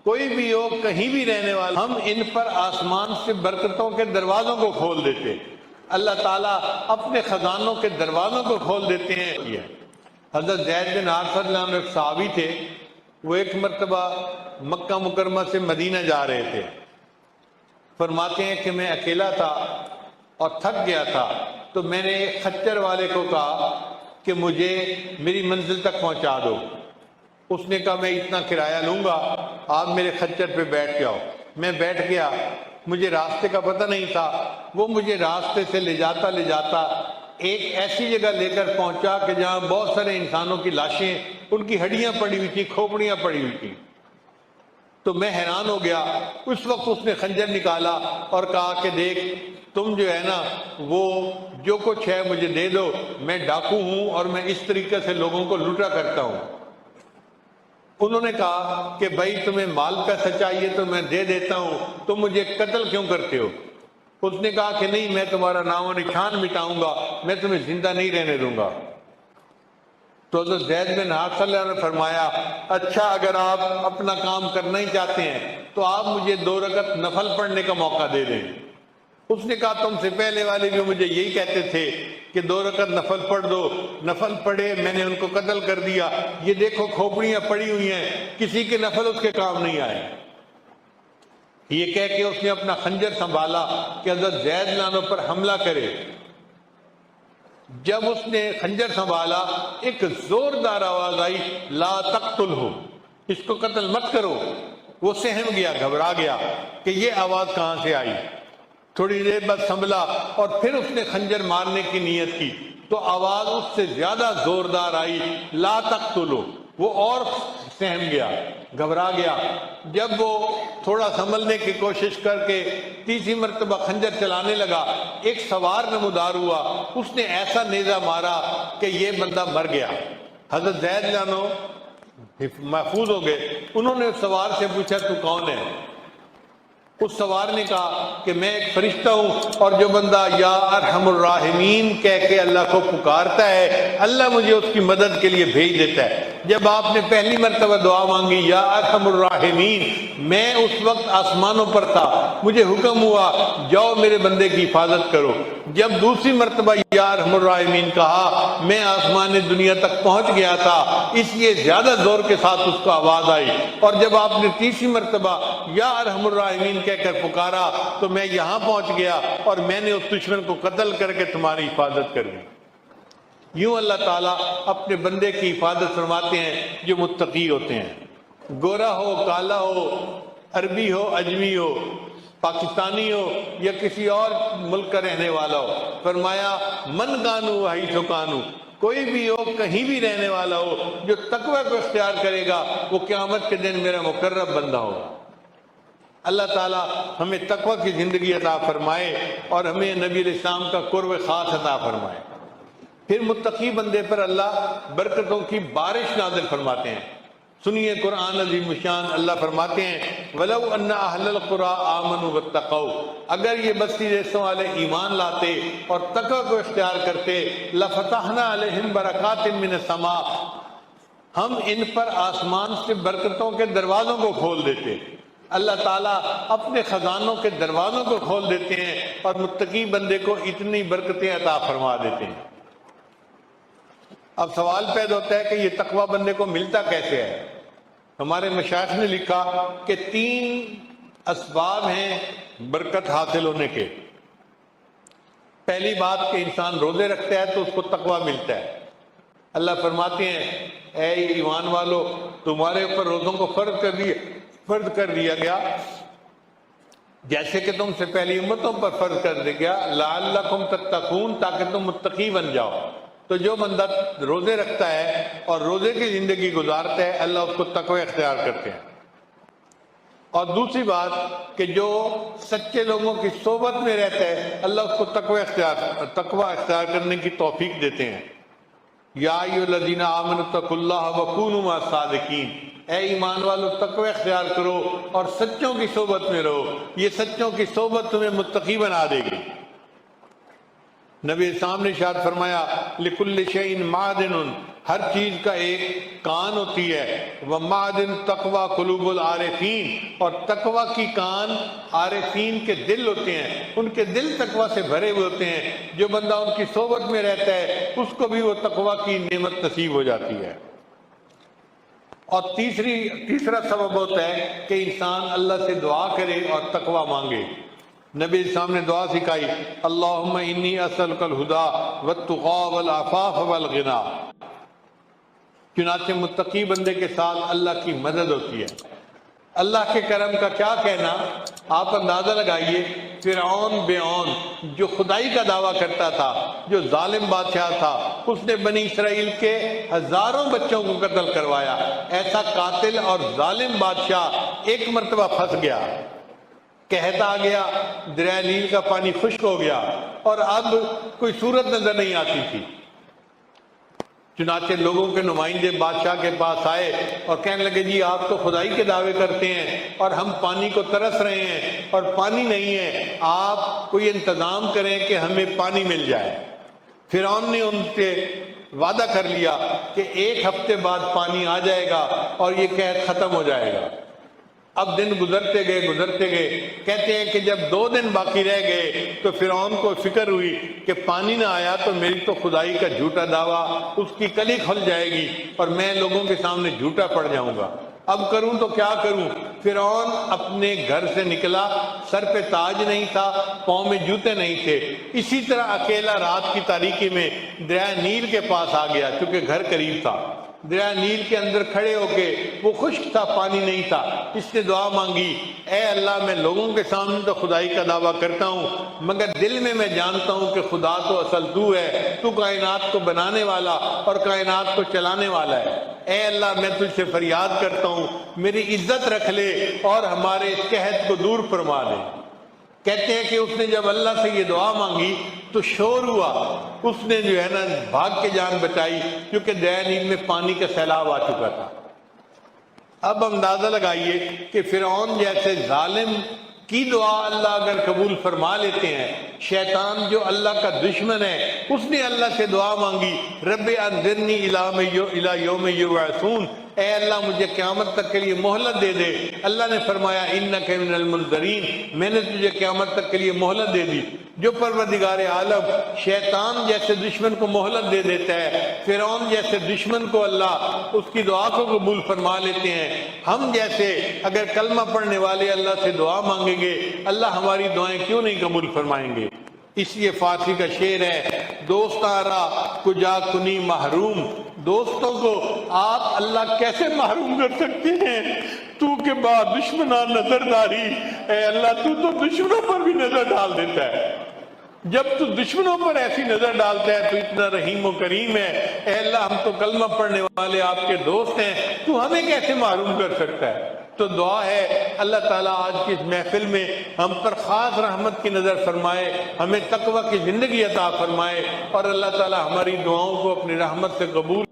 کوئی بھی ہو کہیں بھی رہنے والا، ہم ان پر آسمان سے برکتوں کے دروازوں کو کھول دیتے، اللہ تعالیٰ اپنے خزانوں کے دروازوں کو کھول دیتے ہیں۔ حضرت زید بن حارثہ رضی اللہ عنہ ایک صحابی تھے، وہ ایک مرتبہ مکہ مکرمہ سے مدینہ جا رہے تھے۔ فرماتے ہیں کہ میں اکیلا تھا اور تھک گیا تھا، تو میں نے ایک خچر والے کو کہا کہ مجھے میری منزل تک پہنچا دو۔ اس نے کہا میں اتنا کرایہ لوں گا، آپ میرے خچر پہ بیٹھ جاؤ۔ میں بیٹھ گیا، مجھے راستے کا پتہ نہیں تھا، وہ مجھے راستے سے لے جاتا ایک ایسی جگہ لے کر پہنچا کہ جہاں بہت سارے انسانوں کی لاشیں، ان کی ہڈیاں پڑی ہوئی تھیں، کھوپڑیاں پڑی ہوئی تھیں۔ تو میں حیران ہو گیا۔ اس وقت اس نے خنجر نکالا اور کہا کہ دیکھ، تم جو ہے نا وہ جو کچھ ہے مجھے دے دو، میں ڈاکو ہوں اور میں اس طریقے سے لوگوں کو لوٹا کرتا ہوں۔ انہوں نے کہا کہ بھائی تمہیں مال پیسہ چاہیے تو میں دے دیتا ہوں، تم مجھے قتل کیوں کرتے ہو؟ اس نے کہا کہ نہیں، میں تمہارا نام و نشان مٹاؤں گا، میں تمہیں زندہ نہیں رہنے دوں گا۔ تو حضرت زید بن حارثہ صلی اللہ علیہ وسلم نے فرمایا اچھا، اگر آپ اپنا کام کرنا ہی چاہتے ہیں تو آپ مجھے 2 رکعت نفل پڑھنے کا موقع دے دیں۔ اس نے کہا تم سے پہلے والے بھی مجھے یہی کہتے تھے کہ 2 رکعت نفل پڑھ دو، نفل پڑھے، میں نے ان کو قتل کر دیا، یہ دیکھو کھوپڑیاں پڑی ہوئی ہیں، کسی کے نفل اس کے کام نہیں آئے۔ یہ کہہ کے اس نے اپنا خنجر سنبھالا کہ حضرت زید رضی اللہ عنہ پر حملہ کرے۔ جب اس نے خنجر سنبھالا، ایک زوردار آواز آئی، لا تقتلہ، اس کو قتل مت کرو۔ وہ سہم گیا، گھبرا گیا کہ یہ آواز کہاں سے آئی۔ تھوڑی دیر بعد سنبھلا اور پھر اس نے خنجر مارنے کی نیت کی تو آواز اس سے زیادہ زوردار آئی، لا تقتلو۔ وہ اور سہم گیا، گھبرا گیا۔ جب وہ تھوڑا سنبھلنے کی کوشش کر کے تیسری مرتبہ خنجر چلانے لگا، ایک سوار نمودار ہوا، اس نے ایسا نیزہ مارا کہ یہ بندہ مر گیا۔ حضرت زید رضی اللہ عنہ محفوظ ہو گئے۔ انہوں نے اس سوار سے پوچھا تو کون ہے؟ اس سوار نے کہا کہ میں ایک فرشتہ ہوں، اور جو بندہ یا ارحم الراحمین کہہ کے اللہ کو پکارتا ہے، اللہ مجھے اس کی مدد کے لیے بھیج دیتا ہے۔ جب آپ نے پہلی مرتبہ دعا مانگی یا ارحم الراحمین، میں اس وقت آسمانوں پر تھا، مجھے حکم ہوا جاؤ میرے بندے کی حفاظت کرو۔ جب دوسری مرتبہ یا ارحم الراحمین کہا، میں آسمان دنیا تک پہنچ گیا تھا، اس لیے زیادہ زور کے ساتھ اس کو آواز آئی۔ اور جب آپ نے تیسری مرتبہ یا ارحم الراحمین کہہ کر پکارا تو میں یہاں پہنچ گیا اور میں نے اس دشمن کو قتل کر کے تمہاری حفاظت کر دی۔ یوں اللہ تعالیٰ اپنے بندے کی حفاظت فرماتے ہیں جو متقی ہوتے ہیں۔ گورا ہو، کالا ہو، عربی ہو، اجمی ہو، پاکستانی ہو یا کسی اور ملک کا رہنے والا ہو، فرمایا من کانو حیث کانو، کوئی بھی ہو کہیں بھی رہنے والا ہو، جو تقوی کو اختیار کرے گا وہ قیامت کے دن میرا مقرب بندہ ہوگا۔ اللہ تعالیٰ ہمیں تقوی کی زندگی عطا فرمائے اور ہمیں نبی علیہ السلام کا قرب خاص عطا فرمائے۔ پھر متقی بندے پر اللہ برکتوں کی بارش نازل فرماتے ہیں۔ سنیے قرآن عظیم شان، اللہ فرماتے ہیں وَلَوْ أَنَّ أَهْلَ الْقُرَىٰ آمَنُوا وَاتَّقَوْا، اگر یہ بستی دیسوں والے ایمان لاتے اور تقوی کو اختیار کرتے، لَفَتَحْنَا عَلَيْهِمْ بَرَكَاتٍ مِّنَ السَّمَاءِ، ہم ان پر آسمان سے برکتوں کے دروازوں کو کھول دیتے۔ اللہ تعالیٰ اپنے خزانوں کے دروازوں کو کھول دیتے ہیں اور متقی بندے کو اتنی برکتیں عطا فرما دیتے ہیں۔ اب سوال پیدا ہوتا ہے کہ یہ تقوی بندے کو ملتا کیسے ہے؟ ہمارے مشائخ نے لکھا کہ 3 اسباب ہیں برکت حاصل ہونے کے۔ پہلی بات کہ انسان روزے رکھتا ہے تو اس کو تقوی ملتا ہے۔ اللہ فرماتے ہیں اے ایمان والو، تمہارے اوپر روزوں کو فرض کر دیا گیا جیسے کہ تم سے پہلی امتوں پر فرض کر دیا گیا، لعلکم تتقون، تاکہ تم متقی بن جاؤ۔ تو جو بندہ روزے رکھتا ہے اور روزے کی زندگی گزارتا ہے، اللہ اس کو تقوی اختیار کرتے ہیں۔ اور دوسری بات کہ جو سچے لوگوں کی صحبت میں رہتا ہے، اللہ اس کو تقوی اختیار کرنے کی توفیق دیتے ہیں۔ یا ایھا الذین آمنوا اتقوا اللہ وکونوا مع الصادقین، اے ایمان والو تقوی اختیار کرو اور سچوں کی صحبت میں رہو، یہ سچوں کی صحبت تمہیں متقی بنا دے گی۔ نبی اسلام نے ارشاد فرمایا لکل شیء معدن، ہر چیز کا ایک کان ہوتی ہے، ومعدن تقوی قلوب العارفین، اور تقوی کی کان عارفین کے دل ہوتے ہیں، ان کے دل تقوی سے بھرے ہوئے ہوتے ہیں، جو بندہ ان کی صحبت میں رہتا ہے اس کو بھی وہ تقوی کی نعمت نصیب ہو جاتی ہے۔ اور تیسرا سبب ہوتا ہے کہ انسان اللہ سے دعا کرے اور تقوی مانگے۔ نبی اسلام نے دعا سکھائی، اللہم انی اسألک الہدی والتقی والعفاف والغنی۔ چنانچہ متقی بندے کے ساتھ اللہ کی مدد ہوتی ہے۔ اللہ کے کرم کا کیا کہنا، آپ اندازہ لگائیے، فرعون بیعون جو خدائی کا دعویٰ کرتا تھا، جو ظالم بادشاہ تھا، اس نے بنی اسرائیل کے ہزاروں بچوں کو قتل کروایا۔ ایسا قاتل اور ظالم بادشاہ ایک مرتبہ پھنس گیا، قحط آ گیا، دریائے نیل کا پانی خشک ہو گیا اور اب کوئی صورت نظر نہیں آتی تھی۔ چنانچہ لوگوں کے نمائندے بادشاہ کے پاس آئے اور کہنے لگے جی آپ تو خدائی کے دعوے کرتے ہیں اور ہم پانی کو ترس رہے ہیں اور پانی نہیں ہے، آپ کوئی انتظام کریں کہ ہمیں پانی مل جائے۔ فرعون نے ان سے وعدہ کر لیا کہ 1 ہفتے بعد پانی آ جائے گا اور یہ قحط ختم ہو جائے گا۔ اب دن گزرتے گئے، کہتے ہیں کہ جب 2 دن باقی رہ گئے تو فرعون کو فکر ہوئی کہ پانی نہ آیا تو میری تو خدائی کا جھوٹا دعویٰ اس کی کلی کھل جائے گی اور میں لوگوں کے سامنے جھوٹا پڑ جاؤں گا، اب کروں تو کیا کروں۔ فرعون اپنے گھر سے نکلا، سر پہ تاج نہیں تھا، پاؤں میں جوتے نہیں تھے، اسی طرح اکیلا رات کی تاریکی میں دریائے نیل کے پاس آ گیا، چونکہ گھر قریب تھا۔ دریائے نیل کے اندر کھڑے ہو کے، وہ خشک تھا، پانی نہیں تھا، اس نے دعا مانگی، اے اللہ میں لوگوں کے سامنے تو خدائی کا دعویٰ کرتا ہوں مگر دل میں جانتا ہوں کہ خدا تو اصل تو ہے، تو کائنات کو بنانے والا اور کائنات کو چلانے والا ہے۔ اے اللہ میں تجھ سے فریاد کرتا ہوں، میری عزت رکھ لے اور ہمارے اس قحط کو دور فرما دے۔ کہتے ہیں کہ اس نے جب اللہ سے یہ دعا مانگی تو شور ہوا، اس نے جو ہے نا بھاگ کے جان بچائی کیونکہ دریائے نیل میں پانی کا سیلاب آ چکا تھا۔ اب اندازہ لگائیے کہ فرعون جیسے ظالم کی دعا اللہ اگر قبول فرما لیتے ہیں، شیطان جو اللہ کا دشمن ہے اس نے اللہ سے دعا مانگی، رب انظرنی الی یوم یبعثون، اے اللہ مجھے قیامت تک کے لیے مہلت دے دے۔ اللہ نے فرمایا انک من المنظرین، میں نے تجھے قیامت تک کے لیے مہلت دے دی۔ جو پروردگار عالم شیطان جیسے دشمن کو مہلت دے دیتا ہے، فرعون جیسے دشمن کو اللہ اس کی دعا کو قبول فرما لیتے ہیں، ہم جیسے اگر کلمہ پڑھنے والے اللہ سے دعا مانگیں گے اللہ ہماری دعائیں کیوں نہیں قبول فرمائیں گے۔ اس لیے فارسی کا شعر ہے، دوستارا کجا کنی محروم، دوستوں کو آپ اللہ کیسے محروم کر سکتے ہیں، تو کے بعد دشمنہ نظر داری، اے اللہ تو دشمنوں پر بھی نظر ڈال دیتا ہے، جب تو دشمنوں پر ایسی نظر ڈالتا ہے تو اتنا رحیم و کریم ہے، اے اللہ ہم تو کلمہ پڑھنے والے آپ کے دوست ہیں، تو ہمیں کیسے محروم کر سکتا ہے۔ تو دعا ہے اللہ تعالیٰ آج کی اس محفل میں ہم پر خاص رحمت کی نظر فرمائے، ہمیں تقوی کی زندگی عطا فرمائے اور اللہ تعالیٰ ہماری دعاؤں کو اپنی رحمت سے قبول